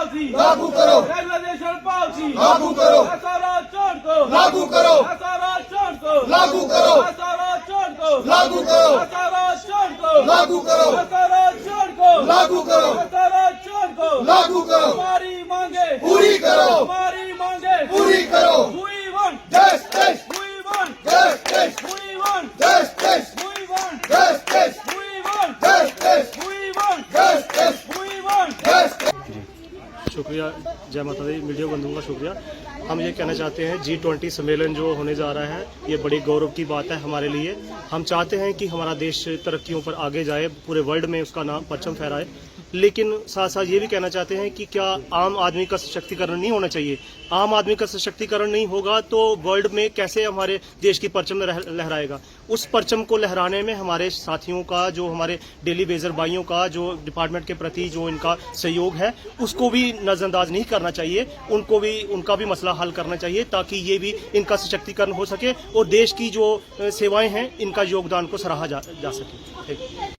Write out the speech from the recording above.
Policy लागू करो, regulation policy लागू करो, SRO छोड़ दो, लागू करो, SRO छोड़ दो, लागू करो, SRO छोड़ दो, लागू करो, SRO छोड़ दो, लागू करो, SRO छोड़ दो, लागू करो, SRO छोड़ दो, लागू करो, हमारी मांगे पूरी करो, हमारी मांगे पूरी करो। We want Justice, we want justice, we want justice, we want justice, we want justice, we want justice, we want justice। शुक्रिया, जय माता दी। मीडिया बंधुओं का शुक्रिया। हम ये कहना चाहते हैं G20 सम्मेलन जो होने जा रहा है ये बड़ी गौरव की बात है हमारे लिए। हम चाहते हैं कि हमारा देश तरक्कियों पर आगे जाए, पूरे वर्ल्ड में उसका नाम परचम फहराए, लेकिन साथ साथ ये भी कहना चाहते हैं कि क्या आम आदमी का सशक्तिकरण नहीं होना चाहिए। आम आदमी का सशक्तिकरण नहीं होगा तो वर्ल्ड में कैसे हमारे देश की परचम लहराएगा। उस परचम को लहराने में हमारे साथियों का, जो हमारे डेली बेजर भाइयों का, जो डिपार्टमेंट के प्रति जो इनका सहयोग है उसको भी नजरअंदाज नहीं करना चाहिए। उनका भी मसला हल करना चाहिए ताकि ये भी इनका सशक्तिकरण हो सके और देश की जो सेवाएं हैं इनका योगदान को सराहा जा सके।